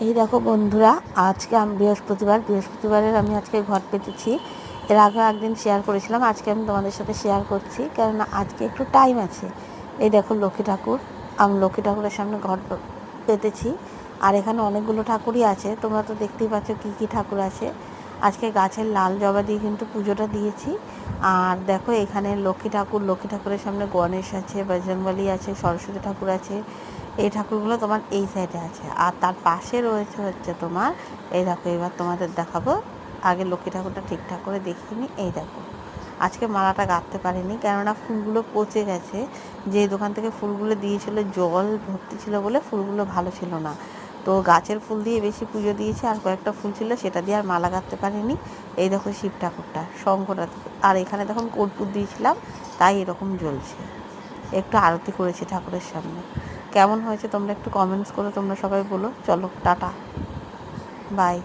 এই দেখো বন্ধুরা, আজকে আমি বৃহস্পতিবারের আমি আজকে ঘট পেতেছি। এর আগে একদিন শেয়ার করেছিলাম, আজকে আমি তোমাদের সাথে শেয়ার করছি, কেননা আজকে একটু টাইম আছে। এই দেখো লক্ষ্মী ঠাকুর, আমি লক্ষ্মী ঠাকুরের সামনে ঘট পেতেছি। আর এখানে অনেকগুলো ঠাকুরই আছে, তোমরা তো দেখতেই পাচ্ছ কী কী ঠাকুর আছে। আজকে গাছের লাল জবা দিয়ে কিন্তু পুজোটা দিয়েছি। আর দেখো এখানে লক্ষ্মী ঠাকুরের সামনে গণেশ আছে, বজরংবলী আছে, সরস্বতী ঠাকুর আছে। এই ঠাকুরগুলো তোমার এই সাইডে আছে, আর তার পাশে রয়েছে হচ্ছে তোমার, এই দেখো এবার তোমাদের দেখাবো। আগে লক্ষ্মী ঠাকুরটা ঠিকঠাক করে দেখিনি। এই দেখো আজকে মালাটা গাঁথতে পারিনি, কেননা ফুলগুলো পচে গেছে। যে দোকান থেকে ফুলগুলো দিয়েছিল জল ভর্তি ছিল বলে ফুলগুলো ভালো ছিল না। তো গাছের ফুল দিয়ে বেশি পুজো দিয়েছি, আর কয়েকটা ফুল ছিল সেটা দিয়ে আর মালা গাঁথতে পারিনি। এই দেখো শিব ঠাকুরটা, শঙ্করটা, আর এখানে তখন কর্পূর দিয়েছিলাম, তাই এরকম জ্বলছে। একটু আরতি করেছি ঠাকুরের সামনে। কেমন হয়েছে তোমরা একটু কমেন্টস করে তোমরা সবাই বলো। চলো টাটা, বাই।